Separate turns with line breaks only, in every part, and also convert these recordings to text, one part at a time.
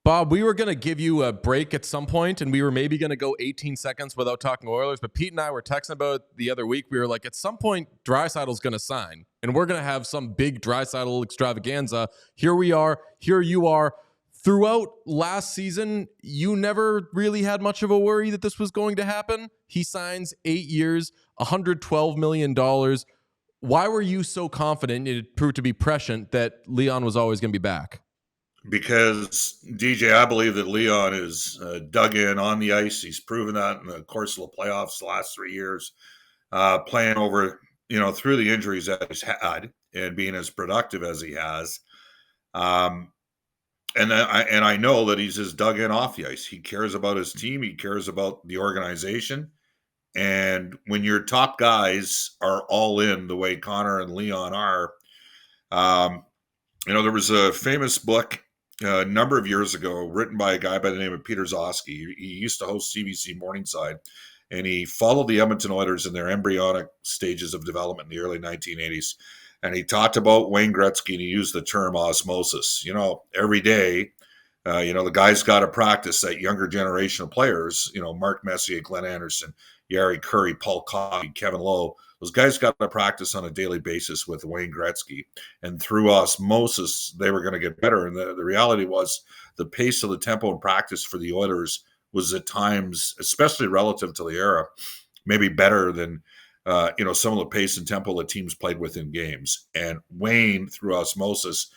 Bob, we were going to give you a break at some point, and we were maybe going to go 18 seconds without talking Oilers. But Pete and I were texting about it the other week. We were like, at some point, Draisaitl's going to sign, and we're going to have some big Draisaitl extravaganza. Here we are. Here you are. Throughout last season, you never really had much of a worry that this was going to happen. He signs 8 years, $112 million. Why were you so confident, it proved to be prescient, that Leon was always going to be back?
Because, DJ, I believe that Leon is dug in on the ice. He's proven that in the course of the playoffs the last 3 years, playing over, through the injuries that he's had and being as productive as he has. And I know that he's just dug in off the ice. He cares about his team. He cares about the organization. And when your top guys are all in the way Connor and Leon are, there was a famous book a number of years ago written by a guy by the name of Peter Zosky. He used to host CBC Morningside, and he followed the Edmonton Oilers in their embryonic stages of development in the early 1980s. And he talked about Wayne Gretzky, and he used the term osmosis. Every day, the guys got to practice, that younger generation of players, Mark Messier, Glenn Anderson, Yari Curry, Paul Coffey, Kevin Lowe. Those guys got to practice on a daily basis with Wayne Gretzky. And through osmosis, they were going to get better. And the reality was the pace of the tempo and practice for the Oilers was at times, especially relative to the era, maybe better than some of the pace and tempo that teams played with in games. And Wayne, through osmosis,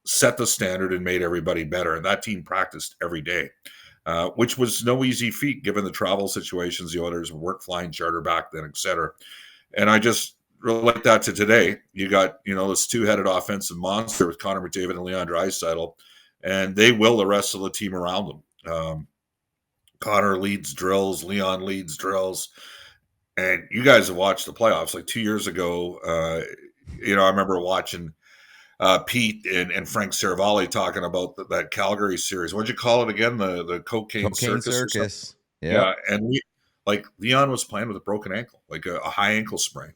set the standard and made everybody better. And that team practiced every day, which was no easy feat given the travel situations the Oilers weren't flying charter back then, et cetera. And I just relate that to today. You got, this two-headed offensive monster with Connor McDavid and Leon Draisaitl, and they will the rest of the team around them. Connor leads drills, Leon leads drills. And you guys have watched the playoffs. Like 2 years ago, I remember watching Pete and Frank Saravalli talking about that Calgary series. What'd you call it again? The cocaine circus.
Yeah.
And Leon was playing with a broken ankle, like a high ankle sprain.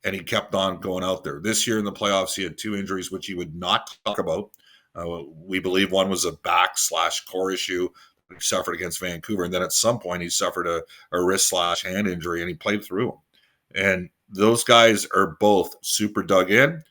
And he kept on going out there. This year in the playoffs, he had 2 injuries, which he would not talk about. We believe one was a back/core issue he suffered against Vancouver. And then at some point he suffered a wrist/hand injury, and he played through them. And those guys are both super dug in.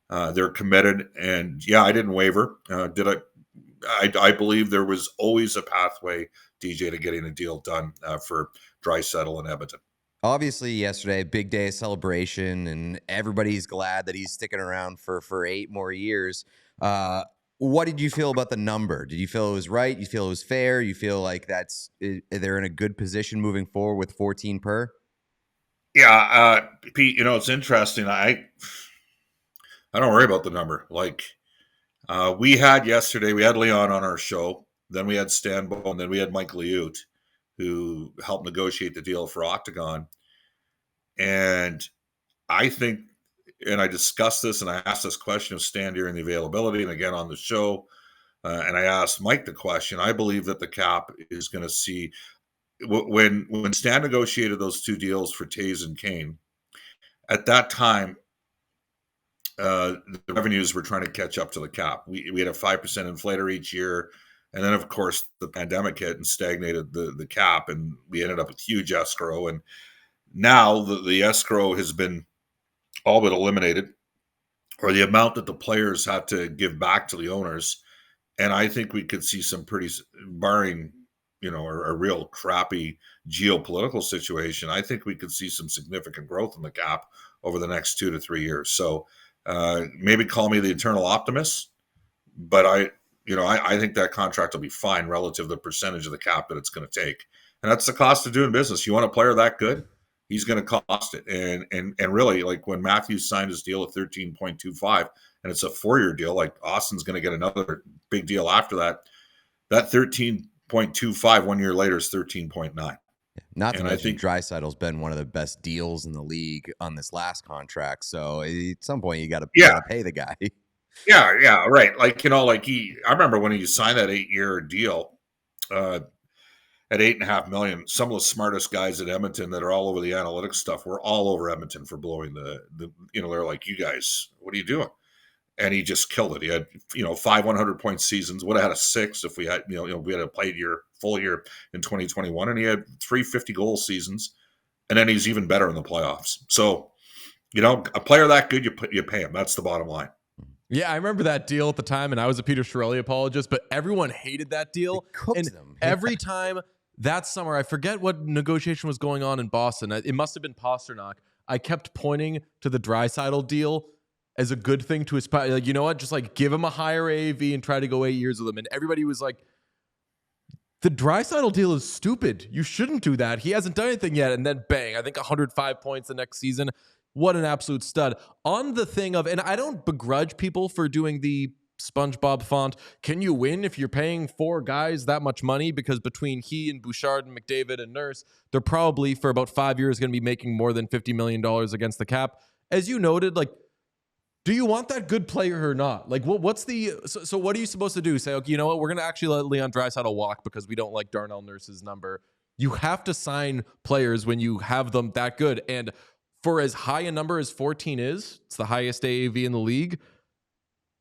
They're committed. And yeah, I didn't waver. I believe there was always a pathway, DJ, to getting a deal done for Draisaitl and Edmonton.
Obviously, yesterday, big day of celebration, and everybody's glad that he's sticking around for 8 more years. What did you feel about the number? Did you feel it was right? You feel it was fair? You feel like they're in a good position moving forward with 14 per?
Yeah, Pete, it's interesting. I don't worry about the number. We had Leon on our show. Then we had Stan Bow, and then we had Mike Liut, who helped negotiate the deal for Octagon. And I think, and I discussed this, and I asked this question of Stan during the availability and again on the show, and I asked Mike the question. I believe that the cap is going to see, when Stan negotiated those 2 deals for Taves and Kane, at that time, the revenues were trying to catch up to the cap. We had a 5% inflator each year. And then, of course, the pandemic hit and stagnated the cap, and we ended up with huge escrow. And now the escrow has been all but eliminated, or the amount that the players have to give back to the owners. And I think we could see some barring, a real crappy geopolitical situation, I think we could see some significant growth in the cap over the next 2 to 3 years. So maybe call me the eternal optimist, but I think that contract will be fine relative to the percentage of the cap that it's going to take. And that's the cost of doing business. You want a player that good, he's going to cost it. And really, like when Matthews signed his deal at 13.25, and it's a 4-year deal, like Austin's going to get another big deal after that. That 13.25 1 year later is 13.9.
Not to mention Draisaitl's been one of the best deals in the league on this last contract. So at some point you got to pay the guy.
Yeah, right. I remember when he signed that 8-year deal at $8.5 million. Some of the smartest guys at Edmonton that are all over the analytics stuff were all over Edmonton for blowing they're like, you guys, what are you doing? and he just killed it. He had 5 100-point seasons. Would have had a 6 if we had we had a full year in 2021, and he had 3 50-goal seasons, and then he's even better in the playoffs. So, a player that good, you pay him. That's the bottom line.
Yeah, I remember that deal at the time, and I was a Peter Chiarelli apologist, but everyone hated that deal. And every time that summer, I forget what negotiation was going on in Boston. It must have been Pasternak. I kept pointing to the Draisaitl deal as a good thing to aspire. Like, you know what? Just like give him a higher AAV and try to go 8 years with him. And everybody was like, the Draisaitl deal is stupid. You shouldn't do that. He hasn't done anything yet. And then bang, I think 105 points the next season. What an absolute stud. On the thing of, and I don't begrudge people for doing the SpongeBob font. Can you win if you're paying 4 guys that much money? Because between he and Bouchard and McDavid and Nurse, they're probably for about 5 years going to be making more than $50 million against the cap. As you noted, like, do you want that good player or not? Like, what's the so what are you supposed to do? Say, okay, you know what? We're going to actually let Leon Draisaitl walk because we don't like Darnell Nurse's number. You have to sign players when you have them that good. And for as high a number as 14 is, it's the highest AAV in the league.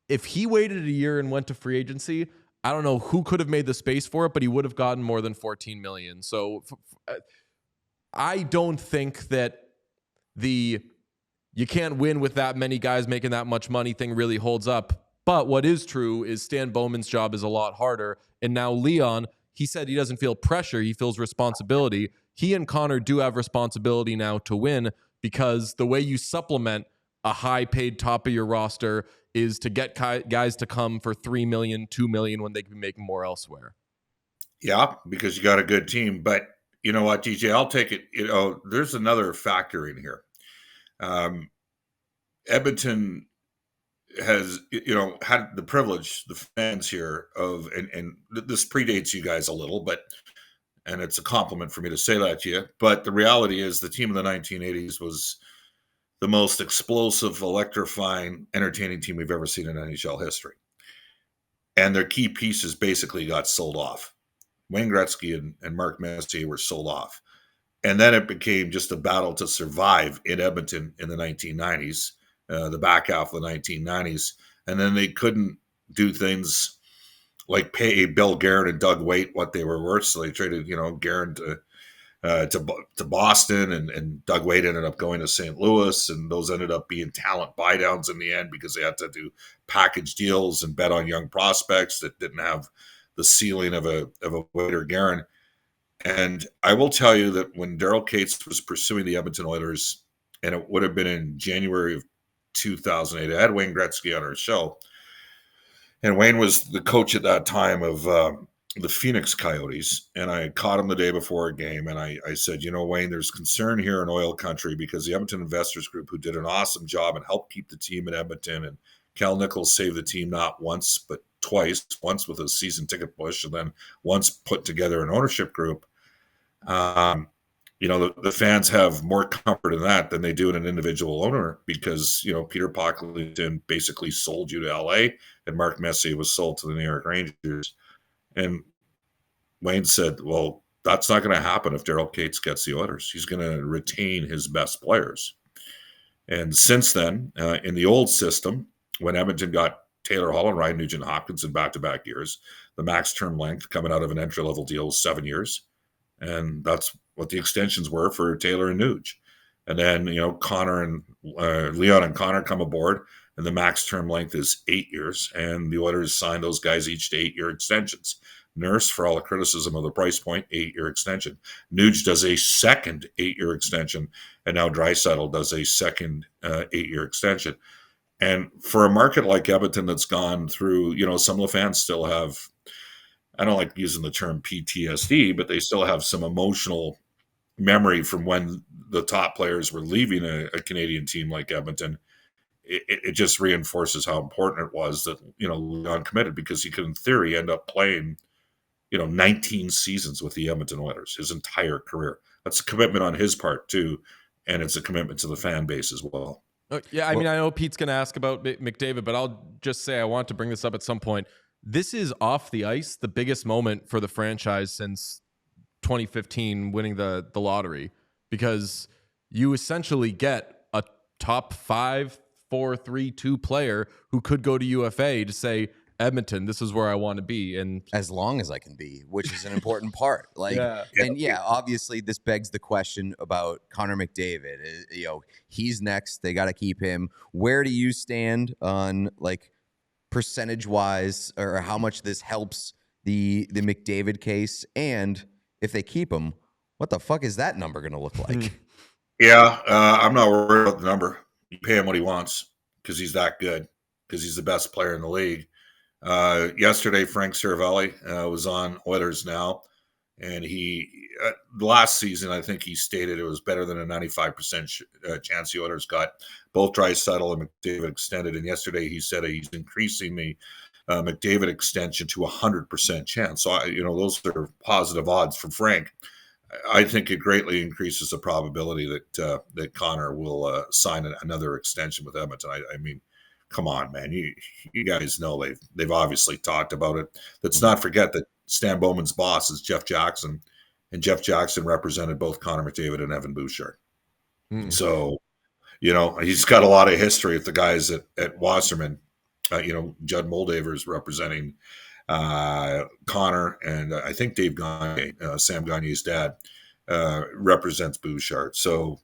If he waited a year and went to free agency, I don't know who could have made the space for it, but he would have gotten more than 14 million. So I don't think that you can't win with that many guys making that much money thing really holds up. But what is true is Stan Bowman's job is a lot harder. And now Leon, he said he doesn't feel pressure. He feels responsibility. He and Connor do have responsibility now to win, because the way you supplement a high-paid top of your roster is to get guys to come for $3 million, $2 million when they could be making more elsewhere.
Yeah, because you got a good team. But you know what, DJ, I'll take it. There's another factor in here. Edmonton has, had the privilege, the fans here of, and this predates you guys a little, and it's a compliment for me to say that to you. But the reality is the team of the 1980s was the most explosive, electrifying, entertaining team we've ever seen in NHL history. And their key pieces basically got sold off. Wayne Gretzky and Mark Messier were sold off. And then it became just a battle to survive in Edmonton in the 1990s, the back half of the 1990s. And then they couldn't do things like pay Bill Guerin and Doug Waite what they were worth. So they traded, Guerin to Boston, and Doug Waite ended up going to St. Louis, and those ended up being talent buydowns in the end because they had to do package deals and bet on young prospects that didn't have the ceiling of a Waite or Guerin. And I will tell you that when Daryl Cates was pursuing the Edmonton Oilers, and it would have been in January of 2008, I had Wayne Gretzky on our show, and Wayne was the coach at that time of the Phoenix Coyotes, and I caught him the day before a game, and I said, Wayne, there's concern here in oil country because the Edmonton Investors Group, who did an awesome job and helped keep the team in Edmonton, and Cal Nichols saved the team not once but twice, once with a season ticket push and then once put together an ownership group. The fans have more comfort in that than they do in an individual owner because, Peter Pocklington basically sold you to LA and Mark Messier was sold to the New York Rangers. And Wayne said, well, that's not going to happen if Daryl Cates gets the Oilers. He's going to retain his best players. And since then, in the old system, when Edmonton got Taylor Hall and Ryan Nugent-Hopkins in back-to-back years, the max term length coming out of an entry-level deal was 7 years. And that's what the extensions were for Taylor and Nuge. And then, Connor and Leon and Connor come aboard, and the max term length is 8 years. And the Oilers signed those guys each to 8-year extensions. Nurse, for all the criticism of the price point, 8-year extension. Nuge does a second 8-year extension, and now Draisaitl does a second 8-year extension. And for a market like Edmonton that's gone through, some of the fans still have, I don't like using the term PTSD, but they still have some emotional memory from when the top players were leaving a Canadian team like Edmonton. It just reinforces how important it was that, Leon committed, because he could, in theory, end up playing, 19 seasons with the Edmonton Oilers, his entire career. That's a commitment on his part, too, and it's a commitment to the fan base as well.
Yeah, I mean, I know Pete's going to ask about McDavid, but I'll just say I want to bring this up at some point. This is off the ice, the biggest moment for the franchise since 2015 winning the lottery, because you essentially get a top 5, 4-3-2 player who could go to UFA to say, Edmonton, this is where I want to be. And
as long as I can be, which is an important part. Like,
Yeah.
and yeah, obviously this begs the question about Connor McDavid. He's next. They got to keep him. Where do you stand on like percentage wise, or how much this helps the McDavid case? And if they keep him, what the fuck is that number going to look like?
Yeah, I'm not worried about the number. You pay him what he wants because he's that good, because he's the best player in the league. Yesterday, Frank Cervelli was on Oilers Now, and he last season, I think he stated it was better than a 95% chance the Oilers got both Draisaitl and McDavid extended. And yesterday he said he's increasing the McDavid extension to 100% chance. So, those are positive odds from Frank. I think it greatly increases the probability that Connor will sign another extension with Edmonton. I mean, come on, man. You guys know they've obviously talked about it. Let's not forget that Stan Bowman's boss is Jeff Jackson, and Jeff Jackson represented both Connor McDavid and Evan Bouchard. So, he's got a lot of history with the guys at Wasserman. Judd Moldaver's representing Connor, and I think Dave Gagne, Sam Gagne's dad, represents Bouchard. So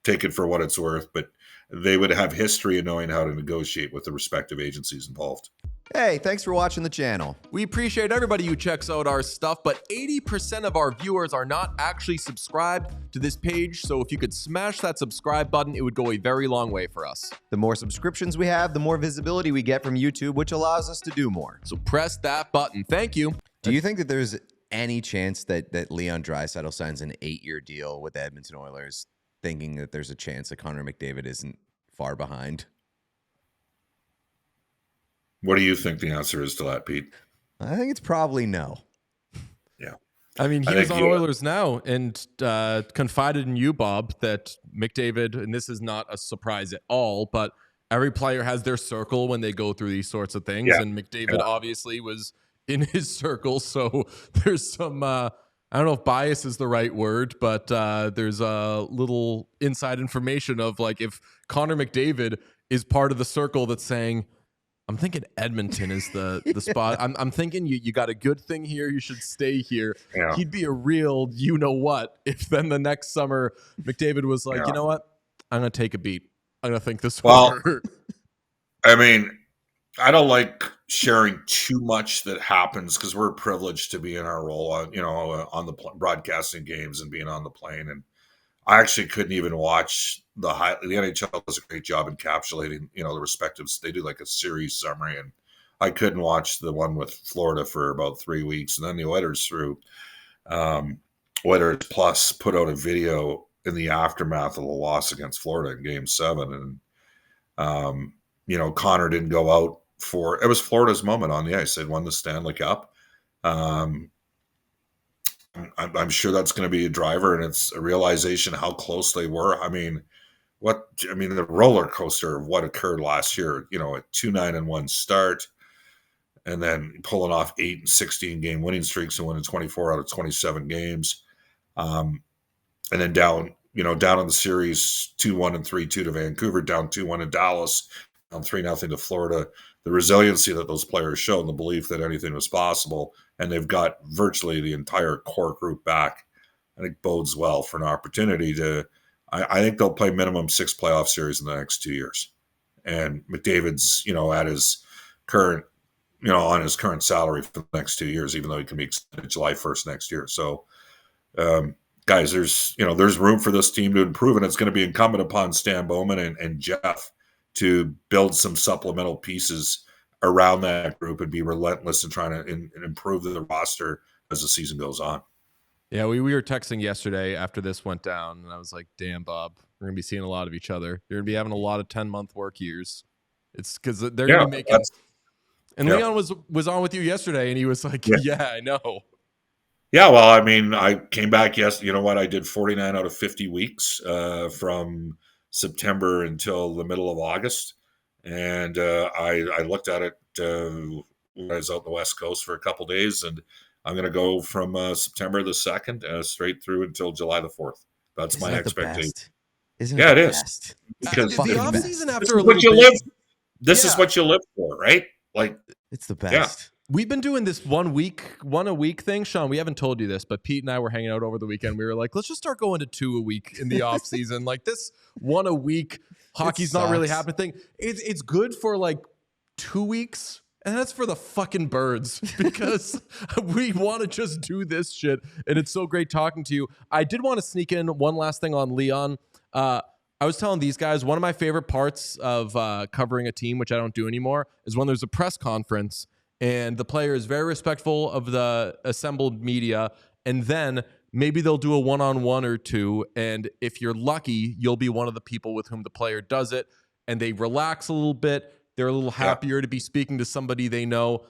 take it for what it's worth, but they would have history in knowing how to negotiate with the respective agencies involved.
Hey, thanks for watching the channel.
We appreciate everybody who checks out our stuff, but 80% of our viewers are not actually subscribed to this page. So if you could smash that subscribe button, it would go a very long way for us.
The more subscriptions we have, the more visibility we get from YouTube, which allows us to do more.
So press that button. Thank you.
Do you think that there's any chance that Leon Draisaitl signs an 8-year deal with the Edmonton Oilers, thinking that there's a chance that Connor McDavid isn't far behind?
What do you think the answer is to that, Pete?
I think it's probably no.
Yeah.
I mean, he was on Oilers Now and confided in you, Bob, that McDavid, and this is not a surprise at all, but every player has their circle when they go through these sorts of things. Yeah. And McDavid obviously was in his circle. So there's some, I don't know if bias is the right word, but there's a little inside information of like if Connor McDavid is part of the circle that's saying, I'm thinking Edmonton is the spot. I'm thinking you got a good thing here. You should stay here. Yeah. He'd be a real you-know-what if then the next summer McDavid was like, you know what? I'm going to take a beat. I'm going to think this over.
I mean, I don't like sharing too much that happens because we're privileged to be in our role on the broadcasting games and being on the plane. And I actually couldn't even watch the NHL does a great job encapsulating, the respectives. They do like a series summary, and I couldn't watch the one with Florida for about 3 weeks. And then the Oilers through Oilers Plus put out a video in the aftermath of the loss against Florida in Game 7. And, Connor didn't go out it was Florida's moment on the ice. They'd won the Stanley Cup. I'm sure that's going to be a driver, and it's a realization how close they were. I mean, the roller coaster of what occurred last year, a 2-9-1 start, and then pulling off 8 and 16 game winning streaks and winning 24 out of 27 games. And then down in the series 2-1 and 3-2 to Vancouver, down 2-1 in Dallas, down 3-0 to Florida. The resiliency that those players showed and the belief that anything was possible, and they've got virtually the entire core group back, I think bodes well for an opportunity to I think they'll play minimum 6 playoff series in the next 2 years. And McDavid's, at his current, on his current salary for the next 2 years, even though he can be extended July 1st next year. So, guys, there's room for this team to improve, and it's going to be incumbent upon Stan Bowman and Jeff to build some supplemental pieces around that group and be relentless in trying to improve the roster as the season goes on.
Yeah, we were texting yesterday after this went down, and I was like, damn, Bob, we're going to be seeing a lot of each other. You're going to be having a lot of 10-month work years. It's because they're going to make it. And Leon was on with you yesterday, and he was like, yeah, I know.
Yeah, well, I mean, I came back you know what? I did 49 out of 50 weeks from September until the middle of August. And I looked at it when I was out on the West Coast for a couple of days, and I'm going to go from September the 2nd straight through until July the 4th. That's my expectation.
Isn't
Yeah,
it
it
the
is.
best?
Because
Fucking
the off
best.
season
this
after a
is what
little
you
bit.
live. This is
Yeah.
what you live for, right? Like,
It's the
yeah.
best.
We've been doing this one a week thing. Sean, we haven't told you this, but Pete and I were hanging out over the weekend. We were like, let's just start going to 2 a week in the off season. Like this 1 a week hockey's not really
sucks.
happening thing. It's good for like 2 weeks. And that's for the fucking birds because we want to just do this shit. And it's so great talking to you. I did want to sneak in one last thing on Leon. I was telling these guys, one of my favorite parts of covering a team, which I don't do anymore, is when there's a press conference and the player is very respectful of the assembled media. And then maybe they'll do a one-on-one or two. And if you're lucky, you'll be one of the people with whom the player does it. And they relax a little bit. They're a little happier to be speaking to somebody they know.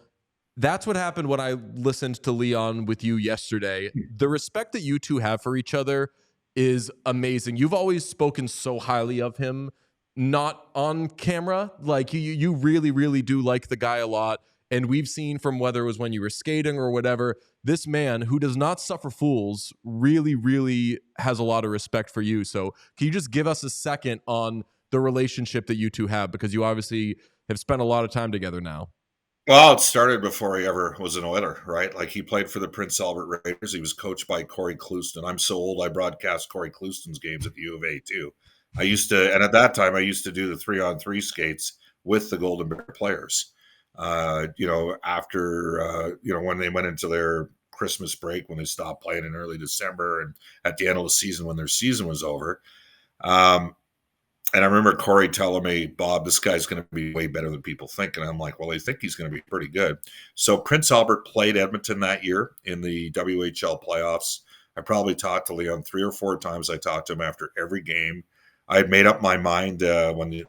That's what happened when I listened to Leon with you yesterday. The respect that you two have for each other is amazing. You've always spoken so highly of him, not on camera. Like you really, really do like the guy a lot. And we've seen from whether it was when you were skating or whatever, this man who does not suffer fools really, really has a lot of respect for you. So can you just give us a second on the relationship that you two have? Because you obviously have spent a lot of time together now.
Well, it started before he ever was an Oiler, right? Like he played for the Prince Albert Raiders. He was coached by Corey Clouston. I'm so old, I broadcast Corey Clouston's games at the U of A too. I used to, and at that time, I used to do the 3-on-3 skates with the Golden Bear players. After when they went into their Christmas break, when they stopped playing in early December, and at the end of the season when their season was over. And I remember Corey telling me, Bob, this guy's going to be way better than people think. And I'm like, well, I think he's going to be pretty good. So Prince Albert played Edmonton that year in the WHL playoffs. I probably talked to Leon 3 or 4 times. I talked to him after every game. I had made up my mind when the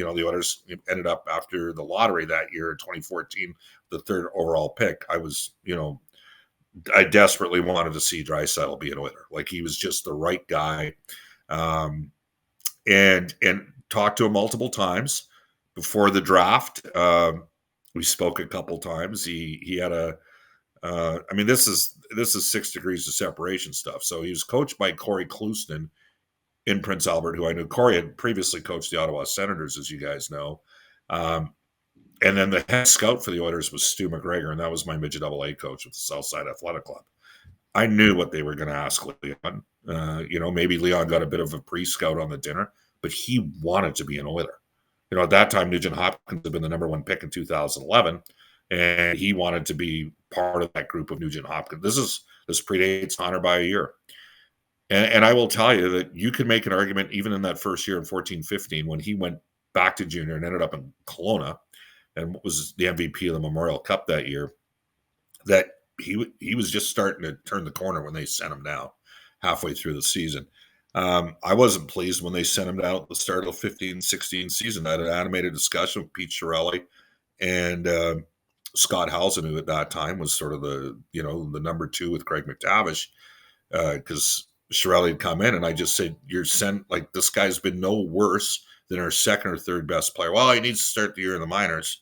Oilers ended up after the lottery that year in 2014, the 3rd overall pick. I desperately wanted to see Draisaitl be an Oiler. Like he was just the right guy. And talked to him multiple times before the draft. We spoke a couple times. He had this is 6 degrees of separation stuff. So he was coached by Corey Clouston in Prince Albert, who I knew. Corey had previously coached the Ottawa Senators, as you guys know. And then the head scout for the Oilers was Stu McGregor, and that was my midget AA coach with the Southside Athletic Club. I knew what they were going to ask Leon. Maybe Leon got a bit of a pre-scout on the dinner, but he wanted to be an Oiler. At that time, Nugent Hopkins had been the number 1 pick in 2011, and he wanted to be part of that group of Nugent Hopkins. This predates Connor by a year. And I will tell you that you could make an argument even in that first year in 14-15 when he went back to junior and ended up in Kelowna and was the MVP of the Memorial Cup that year, that he was just starting to turn the corner when they sent him down halfway through the season. I wasn't pleased when they sent him down at the start of the 15-16 season. I had an animated discussion with Pete Chiarelli and Scott Housen, who at that time was sort of the number 2 with Craig McDavid, because Chiarelli had come in, and I just said, this guy's been no worse than our 2nd or 3rd best player. Well, he needs to start the year in the minors.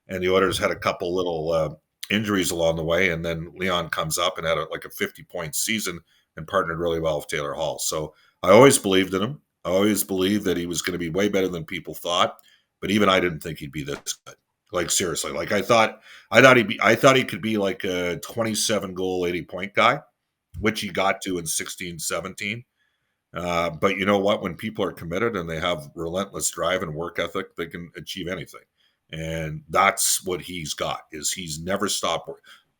And the Oilers had a couple little injuries along the way, and then Leon comes up and had a 50-point season and partnered really well with Taylor Hall. So I always believed in him. I always believed that he was going to be way better than people thought, but even I didn't think he'd be this good. Like seriously, like I thought he could be like a 27-goal, 80-point guy, which he got to in 16-17. But you know what? When people are committed and they have relentless drive and work ethic, they can achieve anything. And that's what he's got, is he's never stopped.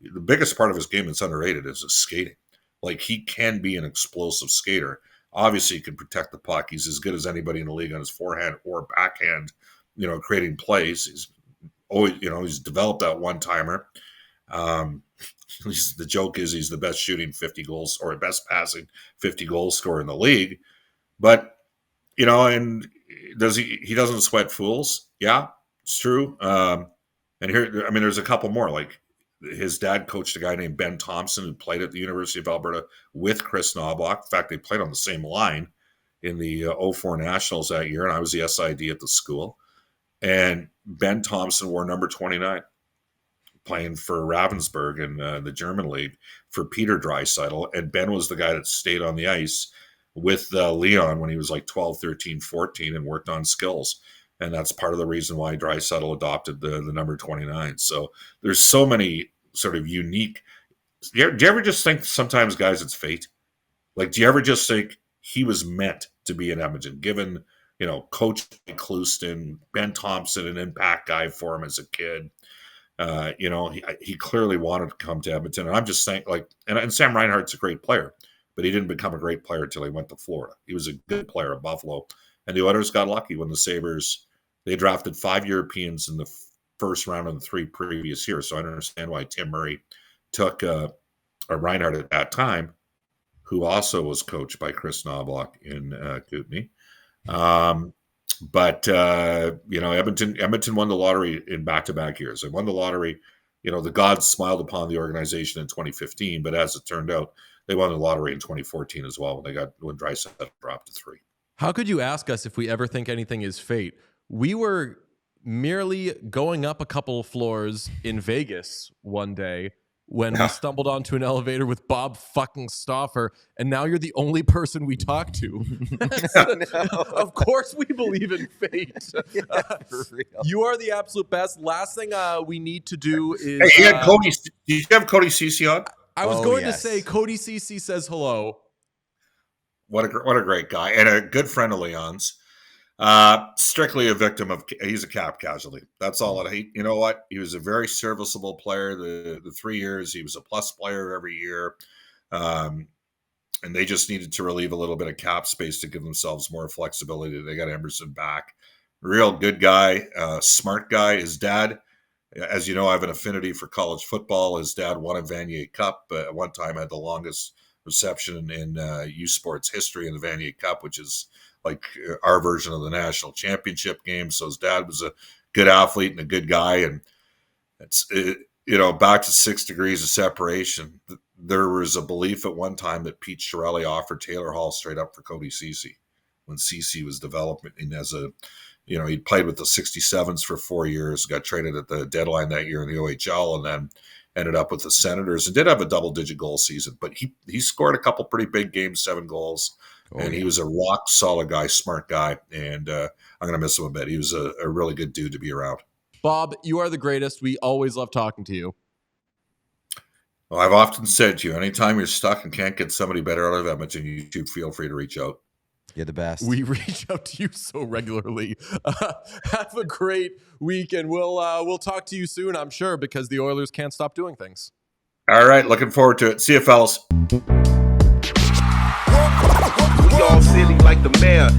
The biggest part of his game that's underrated is his skating. Like he can be an explosive skater. Obviously, he can protect the puck. He's as good as anybody in the league on his forehand or backhand, creating plays. He's always, he's developed that one-timer. The joke is he's the best shooting 50 goals or best passing 50 goal scorer in the league. But, and he doesn't sweat fools. Yeah, it's true. And here, there's a couple more. Like his dad coached a guy named Ben Thompson who played at the University of Alberta with Chris Knobloch. In fact, they played on the same line in the 04 Nationals that year, and I was the SID at the school. And Ben Thompson wore number 29, playing for Ravensburg in the German league for Peter Draisaitl. And Ben was the guy that stayed on the ice with Leon when he was like 12, 13, 14 and worked on skills. And that's part of the reason why Draisaitl adopted the number 29. So there's so many sort of unique. Do you ever just think sometimes, guys, it's fate? Like, do you ever just think he was meant to be in Edmonton, given, Coach Clouston, Ben Thompson, an impact guy for him as a kid? He clearly wanted to come to Edmonton. And I'm just saying, and Sam Reinhart's a great player, but he didn't become a great player until he went to Florida. He was a good player at Buffalo. And the Oilers got lucky when the Sabres, they drafted 5 Europeans in the first round of the 3 previous years. So I don't understand why Tim Murray took a Reinhart at that time, who also was coached by Chris Knobloch in Kootenay. Edmonton won the lottery in back-to-back years. They won the lottery. The gods smiled upon the organization in 2015, but as it turned out, they won the lottery in 2014 as well when Draisaitl dropped to 3.
How could you ask us if we ever think anything is fate? We were merely going up a couple of floors in Vegas one day when we stumbled onto an elevator with Bob fucking Stauffer, and now you're the only person we talk to. Of course we believe in fate.
For real.
You are the absolute best. Last thing we need to do is...
Hey, you had Cody. Did you have Cody Ceci on?
I was going to say Cody Ceci says hello.
What a great guy, and a good friend of Leon's. Strictly a victim of, he's a cap casualty. That's all it. You know what? He was a very serviceable player. The 3 years, he was a plus player every year. And they just needed to relieve a little bit of cap space to give themselves more flexibility. They got Emerson back. Real good guy, smart guy. His dad, as you know, I have an affinity for college football. His dad won a Vanier Cup. At one time had the longest reception in U Sports history in the Vanier Cup, which is like our version of the national championship game. So his dad was a good athlete and a good guy. And it's, back to 6 degrees of separation. There was a belief at one time that Pete Chiarelli offered Taylor Hall straight up for Cody Ceci when Ceci was developing as he played with the 67s for 4 years, got traded at the deadline that year in the OHL, and then ended up with the Senators and did have a double-digit goal season. But he scored a couple pretty big games, 7 goals. He was a rock solid guy, smart guy, and I'm going to miss him a bit. He was a really good dude to be around.
Bob, you are the greatest. We always love talking to you.
Well, I've often said to you, anytime you're stuck and can't get somebody better out of Edmonton, you should feel free to reach out.
You're the best.
We reach out to you so regularly. Have a great week, and we'll talk to you soon, I'm sure, because the Oilers can't stop doing things.
All right, looking forward to it. See you, fellas.
We all silly like the mayor.